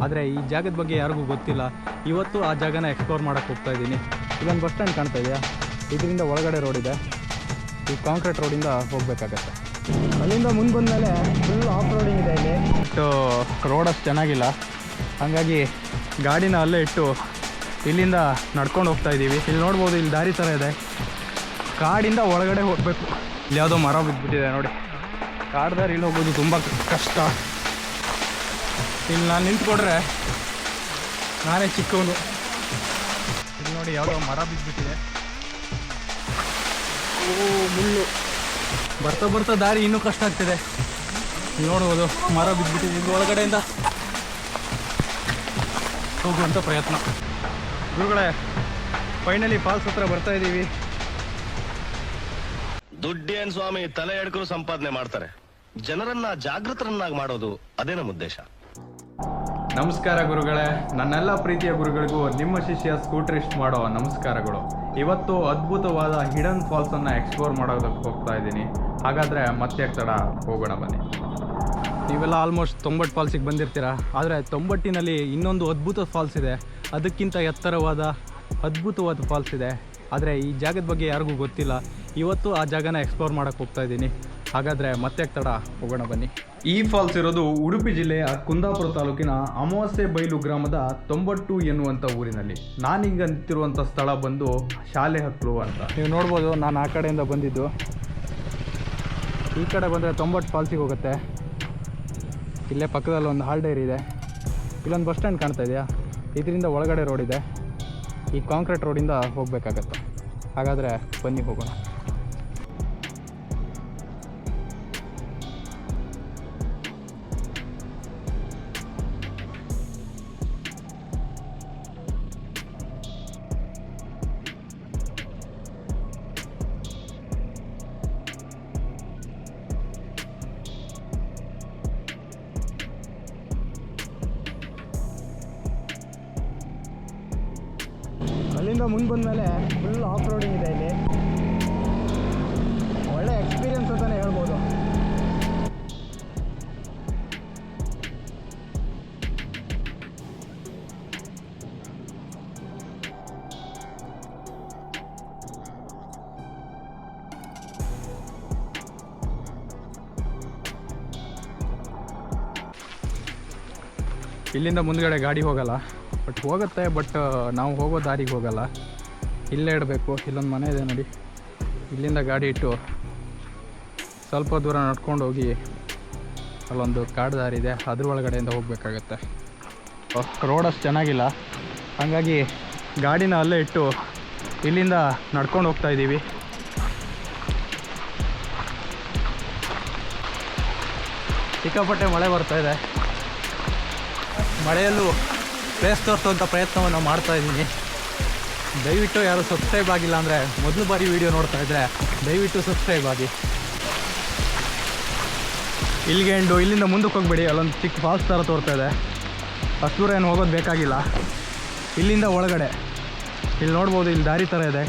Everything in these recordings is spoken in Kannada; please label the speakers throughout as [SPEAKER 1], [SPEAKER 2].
[SPEAKER 1] ಆದರೆ ಈ ಜಾಗದ ಬಗ್ಗೆ ಯಾರಿಗೂ ಗೊತ್ತಿಲ್ಲ. ಇವತ್ತು ಆ ಜಾಗನ ಎಕ್ಸ್ಪ್ಲೋರ್ ಮಾಡೋಕ್ಕೆ ಹೋಗ್ತಾ ಇದ್ದೀನಿ. ಇಲ್ಲೊಂದು ಬಸ್ ಸ್ಟ್ಯಾಂಡ್ ಕಾಣ್ತಾ ಇದೆಯಾ, ಇದರಿಂದ ಒಳಗಡೆ ರೋಡ್ ಇದೆ. ಈ ಕಾಂಕ್ರೀಟ್ ರೋಡಿಂದ ಹೋಗಬೇಕಾಗತ್ತೆ. ಅಲ್ಲಿಂದ ಮುಂದೆ ಬಂದಮೇಲೆ ಫುಲ್ ಆಫ್ ರೋಡಿಂಗ್ ಇದೆ. ಇಲ್ಲಿ ಇಟ್ಟು ರೋಡ್ ಅಷ್ಟು ಚೆನ್ನಾಗಿಲ್ಲ, ಹಾಗಾಗಿ ಗಾಡಿನ ಅಲ್ಲೇ ಇಟ್ಟು ಇಲ್ಲಿಂದ ನಡ್ಕೊಂಡು ಹೋಗ್ತಾ ಇದ್ದೀವಿ. ಇಲ್ಲಿ ನೋಡ್ಬೋದು, ಇಲ್ಲಿ ದಾರಿ ಥರ ಇದೆ. ಕಾಡಿಂದ ಒಳಗಡೆ ಹೋಗಬೇಕು. ಇಲ್ಲಿ ಯಾವುದೋ ಮರ ಬಿದ್ದುಬಿಟ್ಟಿದೆ ನೋಡಿ. ಕಾಡು ದಾರಿ ಇಲ್ಲಿ ಹೋಗೋದು ತುಂಬ ಕಷ್ಟ. ಇಲ್ಲಿ ನಾನು ನಿಂತ್ಕೊಂಡ್ರೆ ನಾನೇ ಚಿಕ್ಕವನು. ಇಲ್ಲಿ ನೋಡಿ ಯಾವುದೋ ಮರ ಬಿದ್ದುಬಿಟ್ಟಿದೆ. ಓ ಮುಳ್ಳು. ಬರ್ತಾ ಬರ್ತಾ ದಾರಿ ಇನ್ನೂ ಕಷ್ಟ ಆಗ್ತಿದೆ. ನೋಡ್ಬೋದು, ಮರ ಬಿದ್ದುಬಿಟ್ಟಿದೆ. ಇದು ಒಳಗಡೆಯಿಂದ ಹೋಗುವಂಥ ಪ್ರಯತ್ನ. ಗುರುಗಳೇ, ಫೈನಲಿ ಫಾಲ್ಸ್ ಹತ್ರ ಬರ್ತಾ ಇದ್ದೀವಿ.
[SPEAKER 2] ದುಡ್ಡೇನ್ ಸ್ವಾಮಿ, ತಲೆ ಎಡ್ಕರು ಸಂಪಾದನೆ ಮಾಡ್ತಾರೆ. ಜನರನ್ನ ಜಾಗೃತರನ್ನಾಗಿ ಮಾಡೋದು ಅದೇ ನಮ್ಮ ಉದ್ದೇಶ.
[SPEAKER 1] ನಮಸ್ಕಾರ ಗುರುಗಳೇ, ನನ್ನೆಲ್ಲ ಪ್ರೀತಿಯ ಗುರುಗಳಿಗೂ ನಿಮ್ಮ ಶಿಷ್ಯ ಸ್ಕೂಟ್ರಿಸ್ಟ್ ಮಾಡೋ ನಮಸ್ಕಾರಗಳು. ಇವತ್ತು ಅದ್ಭುತವಾದ ಹಿಡನ್ ಫಾಲ್ಸನ್ನು ಎಕ್ಸ್ಪ್ಲೋರ್ ಮಾಡೋದಕ್ಕೆ ಹೋಗ್ತಾ ಇದ್ದೀನಿ. ಹಾಗಾದರೆ ಮತ್ತೆ ತಡ ಹೋಗೋಣ ಬನ್ನಿ. ನೀವೆಲ್ಲ ಆಲ್ಮೋಸ್ಟ್ 90 ಫಾಲ್ಸಿಗೆ ಬಂದಿರ್ತೀರಾ, ಆದರೆ 90ನಲ್ಲಿ ಇನ್ನೊಂದು ಅದ್ಭುತ ಫಾಲ್ಸ್ ಇದೆ. ಅದಕ್ಕಿಂತ ಎತ್ತರವಾದ ಅದ್ಭುತವಾದ ಫಾಲ್ಸ್ ಇದೆ. ಆದರೆ ಈ ಜಾಗದ ಬಗ್ಗೆ ಯಾರಿಗೂ ಗೊತ್ತಿಲ್ಲ. ಇವತ್ತು ಆ ಜಾಗನ ಎಕ್ಸ್ಪ್ಲೋರ್ ಮಾಡೋಕ್ಕೆ ಹೋಗ್ತಾ ಇದ್ದೀನಿ. ಹಾಗಾದರೆ ಮತ್ತೆ ತಡ ಹೋಗೋಣ ಬನ್ನಿ. ಈ ಫಾಲ್ಸ್ ಇರೋದು ಉಡುಪಿ ಜಿಲ್ಲೆಯ ಕುಂದಾಪುರ ತಾಲೂಕಿನ ಅಮಾವಾಸ್ಯೆ ಬೈಲು ಗ್ರಾಮದ 90 ಎನ್ನುವಂಥ ಊರಿನಲ್ಲಿ. ನಾನೀಗ ನಿಂತಿರುವಂಥ ಸ್ಥಳ ಬಂದು ಶಾಲೆ ಹಕ್ಲು ಅಂತ. ನೀವು ನೋಡ್ಬೋದು, ನಾನು ಆ ಕಡೆಯಿಂದ ಬಂದಿದ್ದು. ಈ ಕಡೆ ಬಂದರೆ 90 ಫಾಲ್ಸಿಗೆ ಹೋಗುತ್ತೆ. ಇಲ್ಲೇ ಪಕ್ಕದಲ್ಲಿ ಒಂದು ಹಾಲ್ ಡೈರಿ ಇದೆ. ಇಲ್ಲೊಂದು ಬಸ್ ಸ್ಟ್ಯಾಂಡ್ ಕಾಣ್ತಾ ಇದೆಯಾ, ಇದರಿಂದ ಒಳಗಡೆ ರೋಡ್ ಇದೆ. ಈ ಕಾಂಕ್ರೀಟ್ ರೋಡಿಂದ ಹೋಗಬೇಕಾಗತ್ತೆ. ಹಾಗಾದರೆ ಬನ್ನಿ ಹೋಗೋಣ. ಅಲ್ಲಿಂದ ಮುಂದೆ ಬಂದಮೇಲೆ ಫುಲ್ ಆಫ್ ರೋಡಿಂಗ್ ಇದೆ. ಇಲ್ಲಿ ಒಳ್ಳೆ ಎಕ್ಸ್ಪೀರಿಯನ್ಸ್ ಅಂತಲೇ ಹೇಳ್ಬೋದು. ಇಲ್ಲಿಂದ ಮುಂದ್ಗಡೆ ಗಾಡಿ ಹೋಗಲ್ಲ, ಹೋಗುತ್ತೆ. ಬಟ್ ನಾವು ಹೋಗೋ ದಾರಿಗೆ ಹೋಗಲ್ಲ, ಇಲ್ಲೇ ಇಡಬೇಕು. ಇಲ್ಲೊಂದು ಮನೆ ಇದೆ ನೋಡಿ, ಇಲ್ಲಿಂದ ಗಾಡಿ ಇಟ್ಟು ಸ್ವಲ್ಪ ದೂರ ನಡ್ಕೊಂಡು ಹೋಗಿ ಅಲ್ಲೊಂದು ಕಾಡು ದಾರಿ ಇದೆ, ಅದ್ರ ಒಳಗಡೆಯಿಂದ ಹೋಗಬೇಕಾಗತ್ತೆ. ರೋಡ್ ಅಷ್ಟು ಚೆನ್ನಾಗಿಲ್ಲ, ಹಾಗಾಗಿ ಗಾಡಿನ ಅಲ್ಲೇ ಇಟ್ಟು ಇಲ್ಲಿಂದ ನಡ್ಕೊಂಡು ಹೋಗ್ತಾ ಇದ್ದೀವಿ. ಸಿಕ್ಕಾಪಟ್ಟೆ ಮಳೆ ಬರ್ತಾಯಿದೆ. ಮಳೆಯಲ್ಲೂ ಪ್ಲೇಸ್ ತೋರಿಸುವಂಥ ಪ್ರಯತ್ನವನ್ನು ಮಾಡ್ತಾ ಇದ್ದೀನಿ. ದಯವಿಟ್ಟು ಯಾರು ಸಬ್ಸ್ಕ್ರೈಬ್ ಆಗಿಲ್ಲ ಅಂದರೆ, ಮೊದಲು ಬಾರಿ ವಿಡಿಯೋ ನೋಡ್ತಾ ಇದ್ದರೆ ದಯವಿಟ್ಟು ಸಬ್ಸ್ಕ್ರೈಬ್ ಆಗಿ. ಇಲ್ಲಿಗೆ ಇಲ್ಲಿಂದ ಮುಂದಕ್ಕೆ ಹೋಗ್ಬೇಡಿ. ಅಲ್ಲೊಂದು ಚಿಕ್ಕ ಫಾಲ್ಸ್ ಥರ ತೋರ್ತಾ ಇದೆ. ಅಷ್ಟು ದೂರ ಏನು ಹೋಗೋದು ಬೇಕಾಗಿಲ್ಲ. ಇಲ್ಲಿಂದ ಒಳಗಡೆ ಇಲ್ಲಿ ನೋಡ್ಬೋದು, ಇಲ್ಲಿ ದಾರಿ ಥರ ಇದೆ.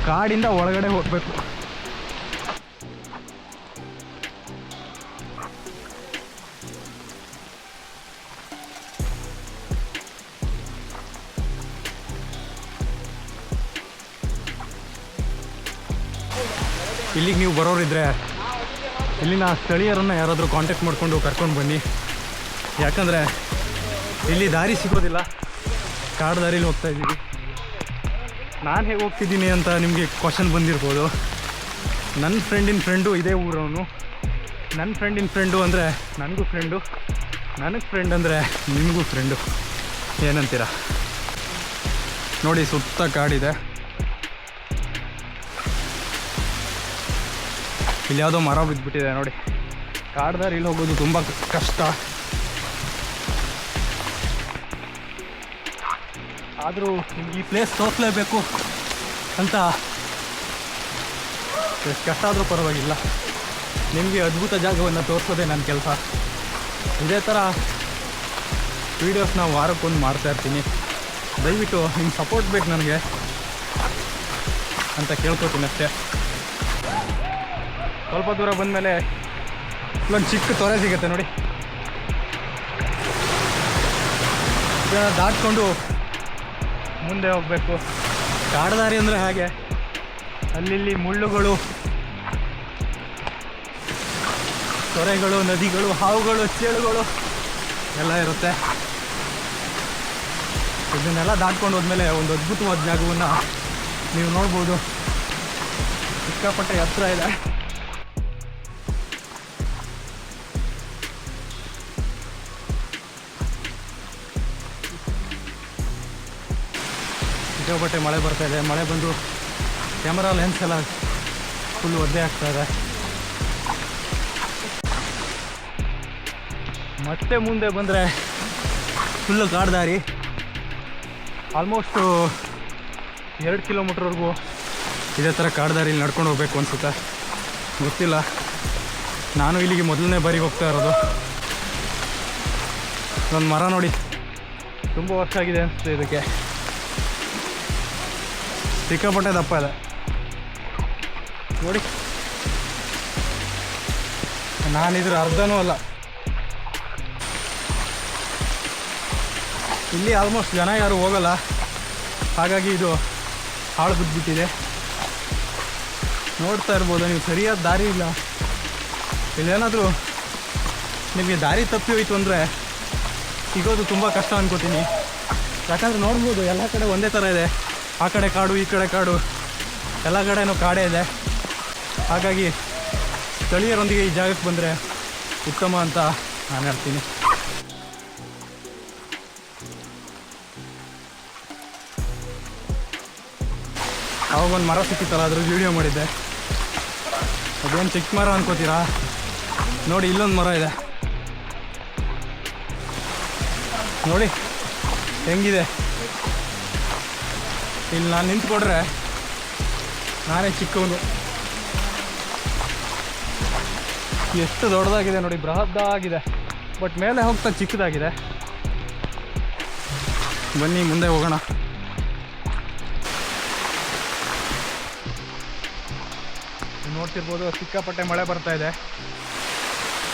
[SPEAKER 1] ಕಾಡಿಂದ ಒಳಗಡೆ ಹೋಗಬೇಕು. ಇಲ್ಲಿಗೆ ನೀವು ಬರೋರಿದ್ದರೆ ಇಲ್ಲಿನ ಸ್ಥಳೀಯರನ್ನು ಯಾರಾದರೂ ಕಾಂಟ್ಯಾಕ್ಟ್ ಮಾಡಿಕೊಂಡು ಕರ್ಕೊಂಡು ಬನ್ನಿ. ಯಾಕಂದರೆ ಇಲ್ಲಿ ದಾರಿ ಸಿಗೋದಿಲ್ಲ, ಕಾಡು ದಾರಿಲಿ ಹೋಗ್ತಾ ಇದ್ದೀವಿ. ನಾನು ಹೇಗೆ ಹೋಗ್ತಿದ್ದೀನಿ ಅಂತ ನಿಮಗೆ ಕ್ವಶನ್ ಬಂದಿರ್ಬೋದು. ನನ್ನ ಫ್ರೆಂಡಿನ ಫ್ರೆಂಡು ಇದೇ ಊರವನು. ನನ್ನ ಫ್ರೆಂಡಿನ ಫ್ರೆಂಡು ಅಂದರೆ ನನಗೂ ಫ್ರೆಂಡು, ನನಗೆ ಫ್ರೆಂಡ್ ಅಂದರೆ ನಿಮಗೂ ಫ್ರೆಂಡು. ಏನಂತೀರ ನೋಡಿ, ಸುತ್ತ ಕಾಡಿದೆ. ಇಲ್ಲಿ ಯಾವುದೋ ಮರ ಬಿದ್ದುಬಿಟ್ಟಿದೆ ನೋಡಿ. ಕಾಡು ದಾರಿ ಇಲ್ಲಿ ಹೋಗೋದು ತುಂಬ ಕಷ್ಟ. ಆದರೂ ನಿಮ್ಗೆ ಈ ಪ್ಲೇಸ್ ತೋರಿಸಲೇಬೇಕು ಅಂತ ಎಷ್ಟು ಕಷ್ಟ ಆದರೂ ಪರವಾಗಿಲ್ಲ, ನಿಮಗೆ ಅದ್ಭುತ ಜಾಗವನ್ನು ತೋರಿಸೋದೇ ನನ್ನ ಕೆಲಸ. ಇದೇ ಥರ ವೀಡಿಯೋಸ್ನ ವಾರಕ್ಕೊಂದು ಮಾಡ್ತಾಯಿರ್ತೀನಿ. ದಯವಿಟ್ಟು ನಿಮ್ಮ ಸಪೋರ್ಟ್ ಬೇಕು ನನಗೆ ಅಂತ ಕೇಳ್ಕೊತೀನಿ ಅಷ್ಟೇ. ಸ್ವಲ್ಪ ದೂರ ಬಂದಮೇಲೆ ಇಲ್ಲೊಂದು ಚಿಕ್ಕ ತೊರೆ ಸಿಗುತ್ತೆ ನೋಡಿ. ಇದನ್ನು ದಾಟ್ಕೊಂಡು ಮುಂದೆ ಹೋಗಬೇಕು. ಕಾಡದಾರಿ ಅಂದರೆ ಹಾಗೆ, ಅಲ್ಲಿ ಮುಳ್ಳುಗಳು, ತೊರೆಗಳು, ನದಿಗಳು, ಹಾವುಗಳು, ಚೇಳುಗಳು ಎಲ್ಲ ಇರುತ್ತೆ. ಇದನ್ನೆಲ್ಲ ದಾಟ್ಕೊಂಡು ಹೋದ್ಮೇಲೆ ಒಂದು ಅದ್ಭುತವಾದ ಜಾಗವನ್ನು ನೀವು ನೋಡ್ಬೋದು. ಸಿಕ್ಕಾಪಟ್ಟೆ ಹತ್ರ ಇದೆ. ಸಿಕ್ಕಾಪಟ್ಟೆ ಮಳೆ ಬರ್ತಾ ಇದೆ. ಮಳೆ ಬಂದು ಕ್ಯಾಮರಾ ಲೆನ್ಸ್ ಎಲ್ಲ ಫುಲ್ ಒದ್ದೆ ಆಗ್ತಾ ಇದೆ. ಮತ್ತೆ ಮುಂದೆ ಬಂದರೆ ಫುಲ್ಲು ಕಾಡ್ದಾರಿ. ಆಲ್ಮೋಸ್ಟು 2 ಕಿಲೋಮೀಟ್ರ್ವರೆಗೂ ಇದೇ ಥರ ಕಾಡ್ದಾರಿಲಿ ನಡ್ಕೊಂಡು ಹೋಗ್ಬೇಕು ಅನಿಸುತ್ತೆ, ಗೊತ್ತಿಲ್ಲ. ನಾನು ಇಲ್ಲಿಗೆ ಮೊದಲನೇ ಬಾರಿಗೆ ಹೋಗ್ತಾ ಇರೋದು. ಒಂದು ಮರ ನೋಡಿ, ತುಂಬ ವರ್ಷ ಆಗಿದೆ ಅನಿಸುತ್ತೆ ಇದಕ್ಕೆ. ಸಿಕ್ಕಾಪಟ್ಟೆ ದಪ್ಪ ಇದೆ ನೋಡಿ. ನಾನಿದ್ರ ಅರ್ಧನೂ ಅಲ್ಲ. ಇಲ್ಲಿ ಆಲ್ಮೋಸ್ಟ್ ಜನ ಯಾರು ಹೋಗಲ್ಲ, ಹಾಗಾಗಿ ಇದು ಹಾಳು ಬಿದ್ದುಬಿಟ್ಟಿದೆ. ನೋಡ್ತಾ ಇರ್ಬೋದು ನೀವು, ಸರಿಯಾದ ದಾರಿ ಇಲ್ಲ. ಇಲ್ಲೇನಾದರೂ ನಿಮಗೆ ದಾರಿ ತಪ್ಪಿ ಹೋಯಿತು ಅಂದರೆ ಸಿಗೋದು ತುಂಬ ಕಷ್ಟ ಅನ್ಕೋತೀನಿ. ಯಾಕಂದರೆ ನೋಡ್ಬೋದು ಎಲ್ಲ ಕಡೆ ಒಂದೇ ಥರ ಇದೆ. ಆ ಕಡೆ ಕಾಡು, ಈ ಕಡೆ ಕಾಡು, ಎಲ್ಲ ಕಡೆನೂ ಕಾಡೇ ಇದೆ. ಹಾಗಾಗಿ ಸ್ಥಳೀಯರೊಂದಿಗೆ ಈ ಜಾಗಕ್ಕೆ ಬಂದರೆ ಉತ್ತಮ ಅಂತ ನಾನು ಹೇಳ್ತೀನಿ. ಅವಾಗೊಂದು ಮರ ಸಿಕ್ಕಿತ್ತಲ್ಲ, ಅದ್ರ ವಿಡಿಯೋ ಮಾಡಿದ್ದೆ. ಅದೇನು ಚಿಕ್ಕ ಮರ ಅನ್ಕೋತೀರಾ? ನೋಡಿ, ಇಲ್ಲೊಂದು ಮರ ಇದೆ ನೋಡಿ ಹೆಂಗಿದೆ. ಇಲ್ಲಿ ನಾನು ನಿಂತ್ಕೊಡ್ರೆ ನಾನೇ ಚಿಕ್ಕವನು. ಎಷ್ಟು ದೊಡ್ಡದಾಗಿದೆ ನೋಡಿ, ಬೃಹದ್ದಾಗಿದೆ. ಬಟ್ ಮೇಲೆ ಹೋಗ್ತಾ ಚಿಕ್ಕದಾಗಿದೆ. ಬನ್ನಿ ಮುಂದೆ ಹೋಗೋಣ. ನೋಡ್ತಿರ್ಬೋದು, ಸಿಕ್ಕಾಪಟ್ಟೆ ಮಳೆ ಬರ್ತಾ ಇದೆ.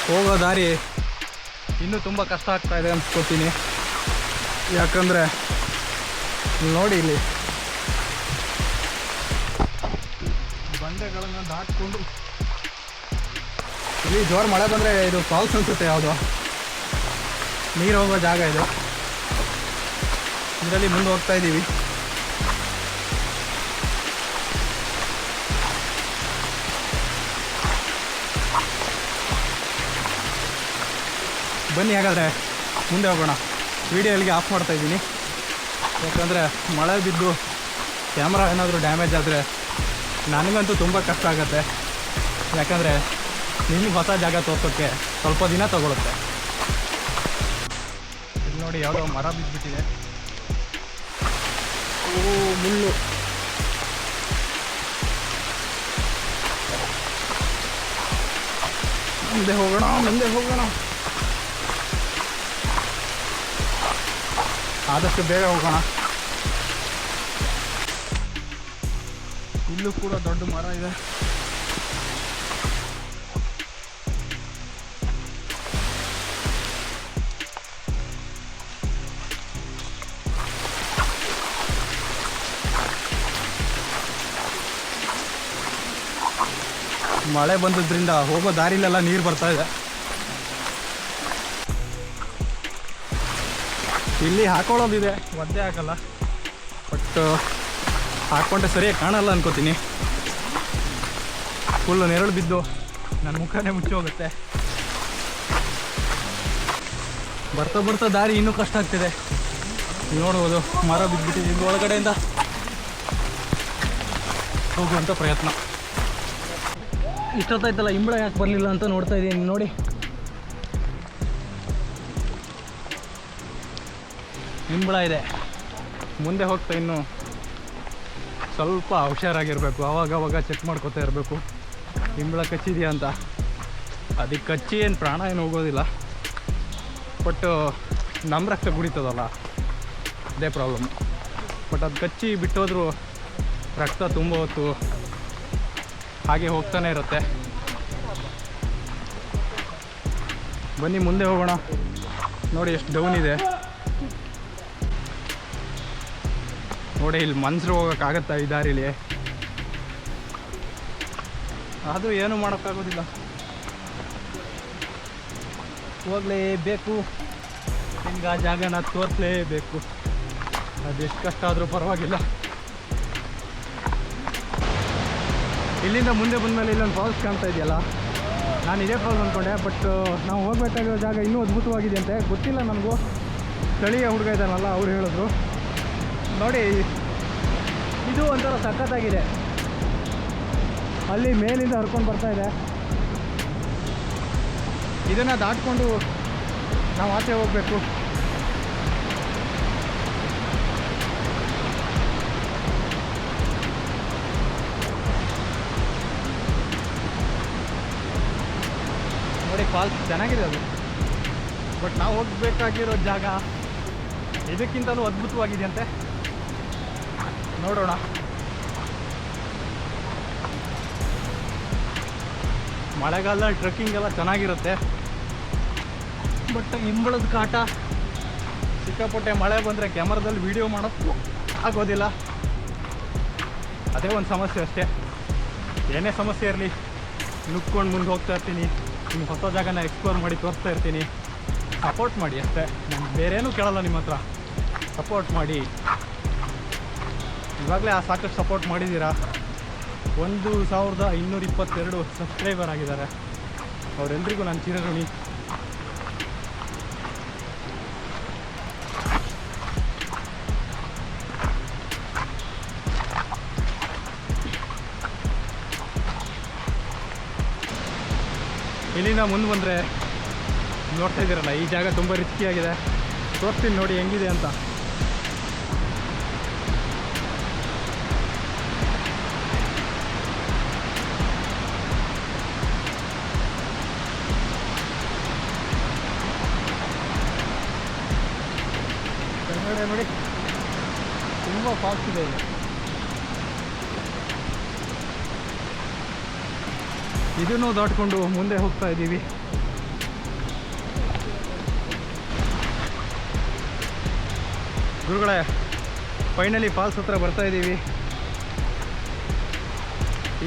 [SPEAKER 1] ಹೋಗೋ ದಾರಿ ಇನ್ನೂ ತುಂಬ ಕಷ್ಟ ಆಗ್ತಾ ಇದೆ ಅನ್ಸ್ಕೊತೀನಿ. ಯಾಕಂದರೆ ನೋಡಿ, ಇಲ್ಲಿ ಬಂಡೆಗಳನ್ನು ದಾಟ್ಕೊಂಡು ಇಲ್ಲಿ ಜೋರು ಮಳೆ ಬಂದರೆ ಇದು ಫಾಲ್ಸ್ ಅನಿಸುತ್ತೆ. ಯಾವುದೋ ನೀರು ಹೋಗೋ ಜಾಗ ಇದು. ಇದರಲ್ಲಿ ಮುಂದೆ ಹೋಗ್ತಾ ಇದ್ದೀವಿ. ಬನ್ನಿ ಹಾಗಾದರೆ ಮುಂದೆ ಹೋಗೋಣ. ವಿಡಿಯೋ ಇಲ್ಲಿಗೆ ಆಫ್ ಮಾಡ್ತಾಯಿದ್ದೀನಿ, ಯಾಕಂದರೆ ಮಳೆ ಬಿದ್ದು ಕ್ಯಾಮ್ರಾ ಏನಾದರೂ ಡ್ಯಾಮೇಜ್ ಆದರೆ ನನಗಂತೂ ತುಂಬ ಕಷ್ಟ ಆಗುತ್ತೆ. ಯಾಕಂದರೆ ನಿಮ್ಗೆ ಹೊಸ ಜಾಗ ತೋರ್ಸೋಕ್ಕೆ ಸ್ವಲ್ಪ ದಿನ ತಗೊಳುತ್ತೆ. ಇಲ್ಲಿ ನೋಡಿ, ಯಾವುದೋ ಮರ ಬಿದ್ದುಬಿಟ್ಟಿದೆ. ಓ, ಮುಳ್ಳು. ಮುಂದೆ ಹೋಗೋಣ. ಆದಷ್ಟು ಬೇಗ ಹೋಗೋಣ. ಇಲ್ಲೂ ಕೂಡ ದೊಡ್ಡ ಮರ ಇದೆ. ಮಳೆ ಬಂದದ್ರಿಂದ ಹೋಗೋ ದಾರಿಲೆಲ್ಲ ನೀರು ಬರ್ತಾ ಇದೆ. ಇಲ್ಲಿ ಹಾಕೊಳ್ಳೋದಿದೆ, ಒದ್ದೆ ಹಾಕಲ್ಲ. ಬಟ್ ಹಾಕ್ಕೊಂಡ್ರೆ ಸರಿಯಾಗಿ ಕಾಣಲ್ಲ ಅನ್ಕೋತೀನಿ. ಫುಲ್ಲು ನೆರಳು ಬಿದ್ದು ನನ್ನ ಮುಖನೇ ಮುಚ್ಚಿ ಹೋಗುತ್ತೆ. ಬರ್ತಾ ದಾರಿ ಇನ್ನೂ ಕಷ್ಟ ಆಗ್ತಿದೆ. ನೋಡ್ಬೋದು, ಮರ ಬಿದ್ದುಬಿಟ್ಟಿದೆ. ಇದು ಒಳಗಡೆಯಿಂದ ಹೋಗುವಂಥ ಪ್ರಯತ್ನ. ಇಷ್ಟೊತ್ತಾಯ್ತಲ್ಲ, ಇಂಬಳ ಯಾಕೆ ಬರಲಿಲ್ಲ ಅಂತ ನೋಡ್ತಾ ಇದ್ದೀನಿ. ನೋಡಿ, ಇಂಬಳ ಇದೆ. ಮುಂದೆ ಹೋಗ್ತಾ ಇನ್ನು ಸ್ವಲ್ಪ ಹುಷಾರಾಗಿರಬೇಕು. ಆವಾಗವಾಗ ಚೆಕ್ ಮಾಡ್ಕೊತಾ ಇರಬೇಕು, ಇಂಬಳ ಕಚ್ಚಿದೆಯಾ ಅಂತ. ಅದಕ್ಕೆ ಕಚ್ಚಿ ಏನು ಪ್ರಾಣ ಏನು ಹೋಗೋದಿಲ್ಲ, ಬಟ್ ನಮ್ಮ ರಕ್ತ ಕುಡಿತದಲ್ಲ, ಅದೇ ಪ್ರಾಬ್ಲಮ್. ಬಟ್ ಅದು ಕಚ್ಚಿ ಬಿಟ್ಟೋದ್ರೂ ರಕ್ತ ತುಂಬ ಹೊತ್ತು ಹಾಗೆ ಹೋಗ್ತಾನೆ ಇರುತ್ತೆ. ಬನ್ನಿ ಮುಂದೆ ಹೋಗೋಣ. ನೋಡಿ ಎಷ್ಟು ಡೌನ್ ಇದೆ. ನೋಡಿ ಇಲ್ಲಿ ಮನ್ಸರು ಹೋಗೋಕ್ಕಾಗತ್ತಾ ಈ ದಾರಿಲಿ? ಅದು ಏನು ಮಾಡೋಕ್ಕಾಗೋದಿಲ್ಲ, ಹೋಗಲೇಬೇಕು. ನಿಮ್ಗೆ ಆ ಜಾಗನ ತೋರಿಸಲೇಬೇಕು, ಅದೆಷ್ಟು ಕಷ್ಟ ಆದರೂ ಪರವಾಗಿಲ್ಲ. ಇಲ್ಲಿಂದ ಮುಂದೆ ಬಂದಮೇಲೆ ಇಲ್ಲೊಂದು ಫಾಲ್ಸ್ ಕಾಣ್ತಾ ಇದೆಯಲ್ಲ, ನಾನು ಇದೇ ಫಾಲ್ಸ್ ಅಂದ್ಕೊಂಡೆ. ಬಟ್ ನಾವು ಹೋಗಬೇಕಾಗಿರೋ ಜಾಗ ಇನ್ನೂ ಅದ್ಭುತವಾಗಿದೆ ಅಂತೆ, ಗೊತ್ತಿಲ್ಲ ನನಗೂ. ಸ್ಥಳೀಯ ಹುಡುಗ ಇದ್ದಾನಲ್ಲ, ಅವ್ರು ಹೇಳಿದ್ರು. ನೋಡಿ, ಇದು ಒಂಥರ ಸಖತ್ತಾಗಿದೆ. ಅಲ್ಲಿ ಮೇಲಿಂದ ಹರ್ಕೊಂಡು ಬರ್ತಾ ಇದೆ. ಇದನ್ನು ದಾಟ್ಕೊಂಡು ನಾವು ಆಚೆ ಹೋಗಬೇಕು. ನೋಡಿ ಫಾಲ್ಸ್ ಚೆನ್ನಾಗಿದೆ ಅದು, ಬಟ್ ನಾವು ಹೋಗಬೇಕಾಗಿರೋ ಜಾಗ ಇದಕ್ಕಿಂತಲೂ ಅದ್ಭುತವಾಗಿದೆ ಅಂತೆ. ನೋಡೋಣ. ಮಳೆಗಾಲದಲ್ಲಿ ಟ್ರೆಕ್ಕಿಂಗ್ ಎಲ್ಲ ಚೆನ್ನಾಗಿರುತ್ತೆ, ಬಟ್ ಇಂಬಳದ ಕಾಟ, ಸಿಕ್ಕಾಪಟ್ಟೆ ಮಳೆ ಬಂದರೆ ಕ್ಯಾಮ್ರಾದಲ್ಲಿ ವೀಡಿಯೋ ಮಾಡೋಕ್ಕೂ ಆಗೋದಿಲ್ಲ. ಅದೇ ಒಂದು ಸಮಸ್ಯೆ ಅಷ್ಟೇ. ಏನೇ ಸಮಸ್ಯೆ ಇರಲಿ, ನುಗ್ಕೊಂಡು ಮುಂದೆ ಹೋಗ್ತಾ ಇರ್ತೀನಿ, ನಿಮ್ಮ ಹೊಸ ಜಾಗನ ಎಕ್ಸ್ಪ್ಲೋರ್ ಮಾಡಿ ತೋರಿಸ್ತಾ ಇರ್ತೀನಿ. ಸಪೋರ್ಟ್ ಮಾಡಿ ಅಷ್ಟೇ, ನಾನು ಬೇರೇನೂ ಕೇಳಲ್ಲ ನಿಮ್ಮ ಹತ್ರ. ಸಪೋರ್ಟ್ ಮಾಡಿ. ಇವಾಗಲೇ ಸಾಕಷ್ಟು ಸಪೋರ್ಟ್ ಮಾಡಿದ್ದೀರಾ. 1222 ಸಬ್ಸ್ಕ್ರೈಬರ್ ಆಗಿದ್ದಾರೆ. ಅವರೆಲ್ಲರಿಗೂ ನಾನು ಚಿರಋಣಿ. ಇಲ್ಲಿಂದ ಮುಂದೆ ಬಂದರೆ ನೋಡ್ತಾ ಇದ್ದೀರಲ್ಲ, ಈ ಜಾಗ ತುಂಬ ರಿಸ್ಕಿಯಾಗಿದೆ. ತೋರಿಸ್ತೀನಿ ನೋಡಿ ಹೆಂಗಿದೆ ಅಂತ. ನೋಡಿ, ತುಂಬ ಫಾಸ್ಟ್ ಇದೆ ಇಲ್ಲಿ. ಇದನ್ನು ದಾಟ್ಕೊಂಡು ಮುಂದೆ ಹೋಗ್ತಾ ಇದ್ದೀವಿ. ಗುರುಗಳೇ, ಫೈನಲಿ ಫಾಲ್ಸ್ ಹತ್ರ ಬರ್ತಾ ಇದ್ದೀವಿ.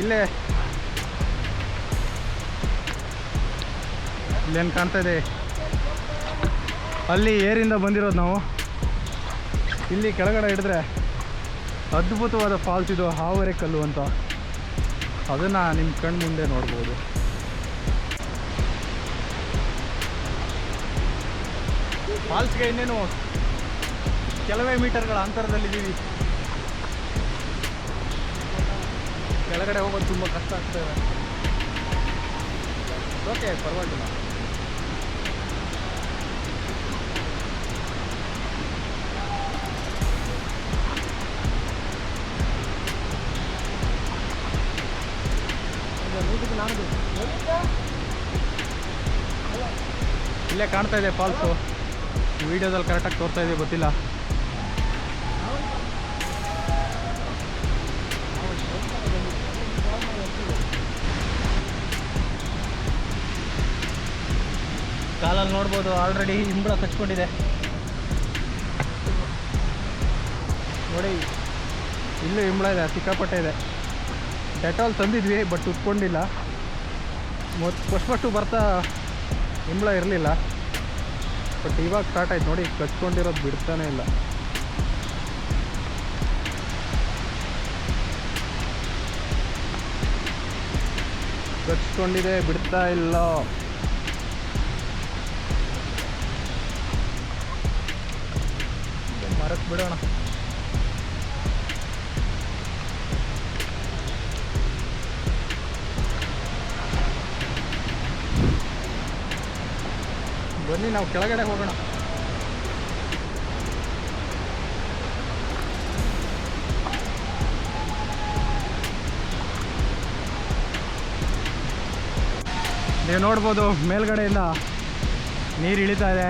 [SPEAKER 1] ಇಲ್ಲೇನು ಕಾಣ್ತಾ ಇದೆ, ಅಲ್ಲಿ ಏರಿಂದ ಬಂದಿರೋದು ನಾವು. ಇಲ್ಲಿ ಕೆಳಗಡೆ ಹಿಡಿದ್ರೆ ಅದ್ಭುತವಾದ ಫಾಲ್ಸ್ ಇದು, ಹಾವರೆಕಲ್ಲು ಅಂತ. ಅದನ್ನು ನಿಮ್ಮ ಕಣ್ಣು ಮುಂದೆ ನೋಡ್ಬೋದು. ಫಾಲ್ಸ್ಗೆ ಇನ್ನೇನು ಕೆಲವೇ ಮೀಟರ್ಗಳ ಅಂತರದಲ್ಲಿದ್ದೀವಿ. ಕೆಳಗಡೆ ಹೋಗೋದು ತುಂಬ ಕಷ್ಟ ಆಗ್ತದೆ. ಓಕೆ, ಪರವಾಗಿಲ್ಲ. ಇಲ್ಲೇ ಕಾಣ್ತಾ ಇದೆ ಫಾಲ್ಸು. ವಿಡಿಯೋದಲ್ಲಿ ಕರೆಕ್ಟಾಗಿ ತೋರ್ತಾ ಇದೆ, ಗೊತ್ತಿಲ್ಲ. ಕಾಲಲ್ಲಿ ನೋಡ್ಬೋದು, ಆಲ್ರೆಡಿ ಇಂಬಳ ಕಚ್ಕೊಂಡಿದೆ ನೋಡಿ. ಇಲ್ಲೂ ಇಂಬಳ ಇದೆ, ಸಿಕ್ಕಾಪಟ್ಟೆ ಇದೆ. ಡೆಟಾಲ್ ತಂದಿದ್ವಿ, ಬಟ್ ಉಟ್ಕೊಂಡಿಲ್ಲ. ಫಸ್ಟು ಬರ್ತಾ ಇಂಬಳ ಇರಲಿಲ್ಲ, ಬಟ್ ಇವಾಗ ಸ್ಟಾರ್ಟ್ ಆಯ್ತು ನೋಡಿ. ಕಚ್ಕೊಂಡಿರೋದು ಬಿಡ್ತಾನೆ ಇಲ್ಲ. ಕಚ್ಕೊಂಡಿದೆ, ಬಿಡ್ತಾ ಇಲ್ಲ. ಮರಕ್ಕೆ ಬಿಡೋಣ. ಬನ್ನಿ, ನಾವು ಕೆಳಗಡೆ ಹೋಗೋಣ. ನೀವು ನೋಡ್ಬೋದು, ಮೇಲ್ಗಡೆಯಿಂದ ನೀರು ಇಳಿತಾ ಇದೆ,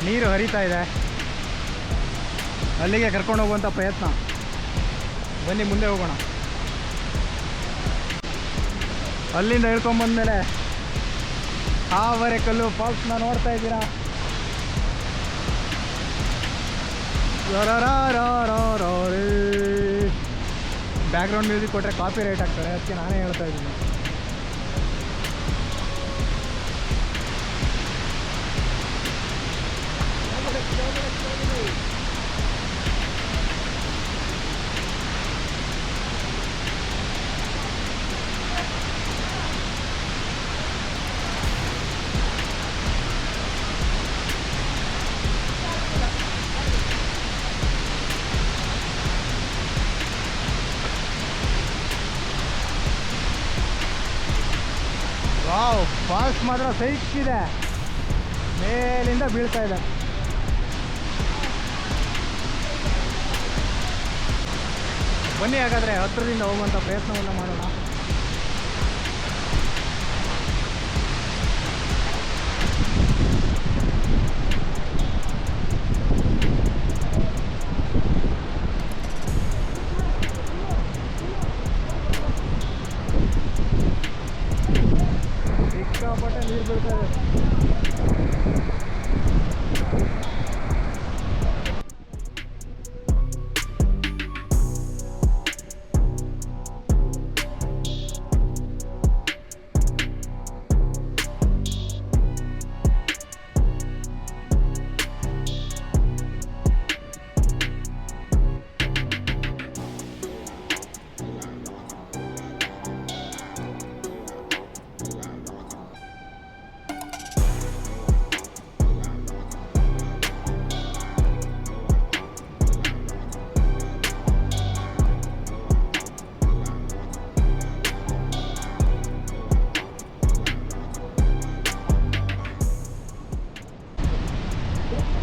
[SPEAKER 1] ನೀರು ಹರಿತಾ ಇದೆ. ಅಲ್ಲಿಗೆ ಕರ್ಕೊಂಡು ಹೋಗುವಂಥ ಪ್ರಯತ್ನ. ಬನ್ನಿ ಮುಂದೆ ಹೋಗೋಣ. ಅಲ್ಲಿಂದ ಇಳ್ಕೊಂಬಂದ್ಮೇಲೆ ಹಾವರೆಕಲ್ಲು ಫಾಲ್ಸ್ನ ನೋಡ್ತಾ ಇದ್ದೀರಾ.
[SPEAKER 3] ಬ್ಯಾಕ್ಗ್ರೌಂಡ್ ಮ್ಯೂಸಿಕ್ ಕೊಟ್ಟರೆ ಕಾಪಿ ರೈಟ್ ಆಗ್ತಾರೆ, ಅದಕ್ಕೆ ನಾನೇ ಹೇಳ್ತಾ ಇದ್ದೀನಿ. ವಾವ್, ಫಾಲ್ಸ್ ಮಾತ್ರ ಸೈಕ್ಕಿದೆ, ಮೇಲಿಂದ ಬೀಳ್ತಾ ಇದೆ. ಬನ್ನಿ ಹಾಗಾದರೆ ಹತ್ತಿರದಿಂದ ಹೋಗುವಂಥ ಪ್ರಯತ್ನವನ್ನು ಮಾಡೋಣ. ಸಿಕ್ಕಾಪಟ್ಟೆ ನೀರು ಬೀಳ್ತಾ ಇದೆ.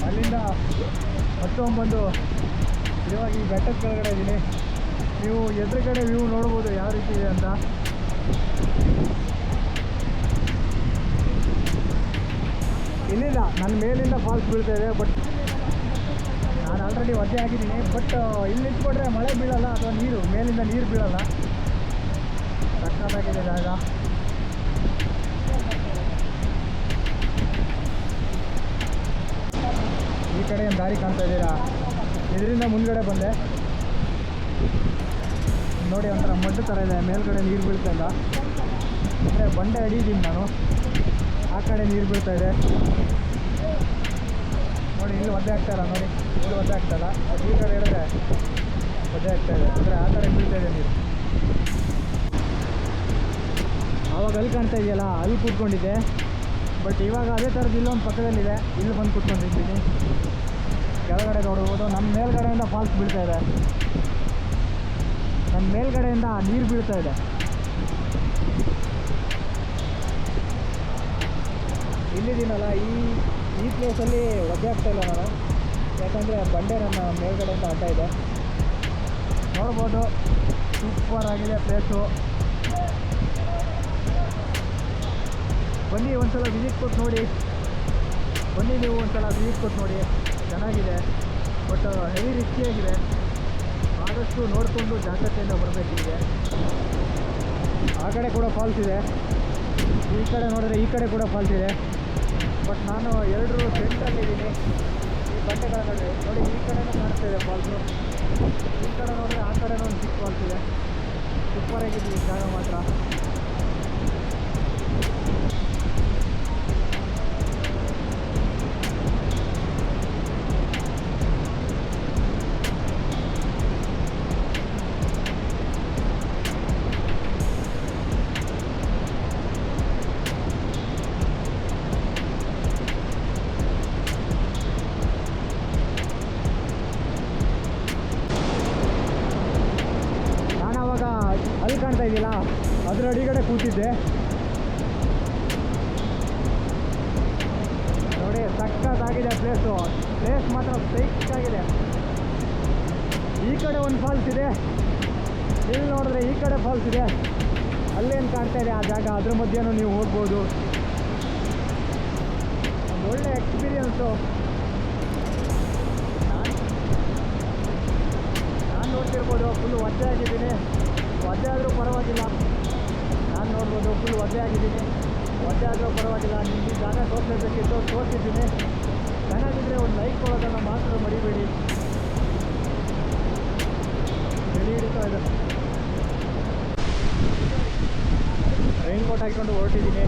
[SPEAKER 3] ಅಲ್ಲಿಂದ ಹತ್ತೊಂಬಂದು ಇವಾಗ ಈ ಬೆಟ್ಟದ ಕೆಳಗಡೆ ಇದ್ದೀನಿ. ನೀವು ಎದುರುಗಡೆ ವ್ಯೂ ನೋಡ್ಬೋದು ಯಾವ ರೀತಿ ಇದೆ ಅಂತ. ಇಲ್ಲಿಲ್ಲ, ನನ್ನ ಮೇಲಿಂದ ಫಾಲ್ಸ್ ಬೀಳ್ತಾ ಇದೆ. ಬಟ್ ನಾನು ಆಲ್ರೆಡಿ ಒದ್ದೆ ಆಗಿದ್ದೀನಿ. ಬಟ್ ಇಲ್ಲಿ ನಿಂತ್ಕೊಂಡ್ರೆ ಮಳೆ ಬೀಳಲ್ಲ ಅಥವಾ ಮೇಲಿಂದ ನೀರು ಬೀಳಲ್ಲ. ಸಕ್ಕತ್ತಾಗಿದೆ ಜಾಗ. ಈ ಕಡೆ ಒಂದು ದಾರಿ ಕಾಣ್ತಾ ಇದ್ದೀರಾ, ಇದರಿಂದ ಮುಂದ್ಗಡೆ ಬಂದೆ ನೋಡಿ. ಒಂಥರ ಮಡ್ಡು ಥರ ಇದೆ, ಮೇಲ್ಗಡೆ ನೀರು ಬೀಳ್ತಾ ಇಲ್ಲ. ಅಂದರೆ ಬಂಡೆ ಅಡಿದ್ದೀನಿ ನಾನು, ಆ ಕಡೆ ನೀರು ಬೀಳ್ತಾ ಇದೆ ನೋಡಿ. ಇಲ್ಲಿ ಒದ್ದೆ ಆಗ್ತಾಯಿಲ್ಲ ನೋಡಿ, ಇಲ್ಲಿ ಒದ್ದೆ ಆಗ್ತಾಯಿಲ್ಲ. ಈ ಕಡೆ ಹೇಳಿದ್ರೆ ಒದ್ದೆ ಆಗ್ತಾಯಿದೆ, ಅಂದರೆ ಆ ಕಡೆ ಬೀಳ್ತಾ ಇದೆ ನೀರು. ಆವಾಗ ಅಲ್ಲಿ ಕಾಣ್ತಾ ಇದೆಯಲ್ಲ, ಅಲ್ಲಿ ಕೂತ್ಕೊಂಡಿದ್ದೆ. ಬಟ್ ಇವಾಗ ಅದೇ ಥರದ್ದು ಇಲ್ಲೊಂದು ಪಕ್ಕದಲ್ಲಿದೆ, ಇಲ್ಲಿ ಬಂದು ಕೂತ್ಕೊಂಡಿದ್ದೀನಿ. ಕೆಳಗಡೆ ನೋಡ್ಬೋದು, ನಮ್ಮ ಮೇಲ್ಗಡೆಯಿಂದ ಫಾಲ್ಸ್ ಬೀಳ್ತಾ ಇದೆ. ನನ್ನ ಮೇಲ್ಗಡೆಯಿಂದ ನೀರು ಬೀಳ್ತಾ ಇದೆ. ಇಲ್ಲಿದ್ದೀನಲ್ಲ, ಈ ಪ್ಲೇಸಲ್ಲಿ ಒದ್ದೆ ಆಗ್ತಾಯಿಲ್ಲ ನಾನು, ಯಾಕಂದರೆ ಬಂಡೆ ನನ್ನ ಮೇಲ್ಗಡೆಯಿಂದ ಅಡ್ಡ ಇದೆ. ನೋಡ್ಬೋದು, ಸೂಪರ್ ಆಗಿದೆ ಪ್ಲೇಸು. ಬನ್ನಿ ಒಂದ್ಸಲ ವಿಸಿಟ್ ಕೊಟ್ಟು ನೋಡಿ. ಬನ್ನಿ ನೀವು ಒಂದ್ಸಲ ವಿಸಿಟ್ ಕೊಟ್ಟು ನೋಡಿ, ಚೆನ್ನಾಗಿದೆ. ಬಟ್ ಹೆವಿ ರಿಸ್ಕಿಯಾಗಿದೆ. ಆದಷ್ಟು ನೋಡಿಕೊಂಡು ಜಾಗ್ರತೆಯಿಂದ ಬರಬೇಕು. ಹೀಗೆ ಆ ಕಡೆ ಕೂಡ ಫಾಲ್ಸ್ ಇದೆ, ಈ ಕಡೆ ನೋಡಿದ್ರೆ ಈ ಕಡೆ ಕೂಡ ಫಾಲ್ಸ್ ಇದೆ. ಬಟ್ ನಾನು ಎರಡರೂ ಸೆಂಟ್ರಲ್ಲಿದ್ದೀನಿ, ಈ ಬಂಡೆಗಳ ನಡುವೆ. ನೋಡಿ, ಈ ಕಡೆನೂ ಕಾಣಿಸ್ತಾ ಇದೆ ಫಾಲ್ಸು, ಈ ಕಡೆ ನೋಡಿದ್ರೆ ಆ ಕಡೆನೂ ಒಂದು ಚಿಕ್ಕ ಫಾಲ್ಸ್ ಇದೆ. ಸೂಪರಾಗಿದೆ ಈ ಜಾಗ ಮಾತ್ರ. ಅಲ್ಲಿ ಕಾಣ್ತಾ ಇದೆಯಲ್ಲ, ಅದರ ಅಡಿಗಡೆ ಕೂತಿದ್ದೆ ನೋಡಿ. ಸಕ್ಕತ್ತಾಗಿದೆ ಪ್ಲೇಸು, ಪ್ಲೇಸ್ ಮಾತ್ರ ಸೈಕ್ಕಾಗಿದೆ. ಈ ಕಡೆ ಒಂದು ಫಾಲ್ಸ್ ಇದೆ, ಇಲ್ಲಿ ನೋಡಿದ್ರೆ ಈ ಕಡೆ ಫಾಲ್ಸ್ ಇದೆ. ಅಲ್ಲೇನು ಕಾಣ್ತಾ ಇದೆ ಆ ಜಾಗ, ಅದ್ರ ಮಧ್ಯೆನೂ ನೀವು ಹೋಗ್ಬೋದು. ಒಂದು ಒಳ್ಳೆ ಎಕ್ಸ್ಪೀರಿಯನ್ಸು. ನಾನು ನೋಡ್ತಿರ್ಬೋದು, ಫುಲ್ ಒದ್ದೆ ಆಗಿದ್ದೀನಿ. ಒದ್ದೆ ಆದರೂ ಪರವಾಗಿಲ್ಲ, ನಾನು ನೋಡ್ಬೋದು ಫುಲ್ ಒದ್ದೆ ಆಗಿದ್ದೀನಿ. ಒದ್ದೆ ಆದರೂ ಪರವಾಗಿಲ್ಲ, ನಿಮಗೆ ಜಾಗ ತೋರಿಸಬೇಕಿತ್ತು, ತೋರಿಸಿದ್ದೀನಿ. ಚೆನ್ನಾಗಿದ್ದರೆ ಒಂದು ಲೈಕ್ ಕೊಡೋದನ್ನು ಮಾತ್ರ ಮರಿಬೇಡಿ. ಇಟ್ಕೊಂಡು ಹೊರಟಿದ್ದೀನಿ.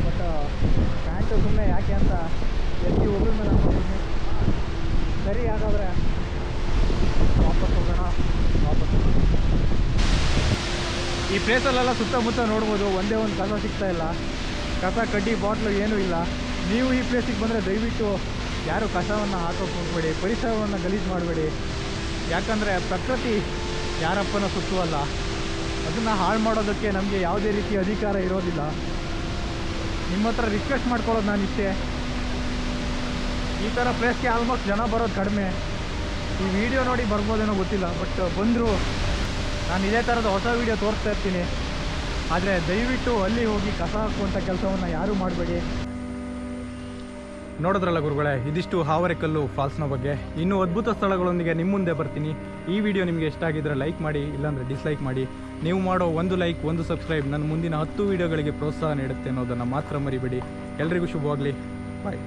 [SPEAKER 3] ಬಟ್ ಪ್ಯಾಂಟು ಸುಮ್ಮನೆ ಯಾಕೆ ಅಂತ ಎತ್ತಿ ಹೋಗಿದ ಮೇಲೆ ಹಾಕೊಂಡಿದ್ದೀನಿ. ಸರಿ, ಹಾಗಾದರೆ ವಾಪಸ್ ಹೋಗೋಣ. ಈ ಪ್ಲೇಸಲ್ಲೆಲ್ಲ ಸುತ್ತಮುತ್ತ ನೋಡ್ಬೋದು, ಒಂದೇ ಒಂದು ಕಸ ಸಿಗ್ತಾ ಇಲ್ಲ. ಕಸ ಕಡ್ಡಿ ಬಾಟ್ಲು ಏನೂ ಇಲ್ಲ. ನೀವು ಈ ಪ್ಲೇಸಿಗೆ ಬಂದರೆ ದಯವಿಟ್ಟು ಯಾರು ಕಸವನ್ನು ಹಾಕೋಕೆ ಹೋಗಬೇಡಿ, ಪರಿಸರವನ್ನು ಗಲೀಜು ಮಾಡಬೇಡಿ. ಯಾಕಂದರೆ ಪ್ರಕೃತಿ ಯಾರಪ್ಪನ ಸುತ್ತು ಅಲ್ಲ, ಅದನ್ನು ಹಾಳು ಮಾಡೋದಕ್ಕೆ ನಮಗೆ ಯಾವುದೇ ರೀತಿಯ ಅಧಿಕಾರ ಇರೋದಿಲ್ಲ. ನಿಮ್ಮ ಹತ್ರ ರಿಕ್ವೆಸ್ಟ್ ಮಾಡ್ಕೊಳ್ಳೋದು ನಾನು ಇಷ್ಟೇ. ಈ ಥರ ಪ್ಲೇಸ್ಗೆ ಆಲ್ಮೋಸ್ಟ್ ಜನ ಬರೋದು ಕಡಿಮೆ. ಈ ವಿಡಿಯೋ ನೋಡಿ ಬರ್ಬೋದೇನೋ ಗೊತ್ತಿಲ್ಲ, ಬಟ್ ಬಂದರೂ ನಾನು ಇದೇ ಥರದ ಹೊಸ ವಿಡಿಯೋ ತೋರಿಸ್ತಾ ಇರ್ತೀನಿ. ಆದರೆ ದಯವಿಟ್ಟು ಅಲ್ಲಿ ಹೋಗಿ ಕಸ ಹಾಕುವಂಥ ಕೆಲಸವನ್ನು ಯಾರೂ ಮಾಡಬೇಡಿ. ನೋಡಿದ್ರಲ್ಲ ಗುರುಗಳೇ, ಇದಿಷ್ಟು ಹಾವರೆಕಲ್ಲು ಫಾಲ್ಸ್ನ ಬಗ್ಗೆ. ಇನ್ನೂ ಅದ್ಭುತ ಸ್ಥಳಗಳೊಂದಿಗೆ ನಿಮ್ಮ ಮುಂದೆ ಬರ್ತೀನಿ. ಈ ವಿಡಿಯೋ ನಿಮಗೆ ಇಷ್ಟ ಆಗಿದ್ದರೆ ಲೈಕ್ ಮಾಡಿ, ಇಲ್ಲಾಂದರೆ ಡಿಸ್ಲೈಕ್ ಮಾಡಿ. ನೀವು ಮಾಡೋ ಒಂದು ಲೈಕ್, ಒಂದು ಸಬ್ಸ್ಕ್ರೈಬ್ ನನ್ನ ಮುಂದಿನ 10 ವಿಡಿಯೋಗಳಿಗೆ ಪ್ರೋತ್ಸಾಹ ನೀಡುತ್ತೆ ಅನ್ನೋದನ್ನು ಮಾತ್ರ ಮರಿಬೇಡಿ. ಎಲ್ರಿಗೂ ಶುಭವಾಗಲಿ. ಬಾಯ್.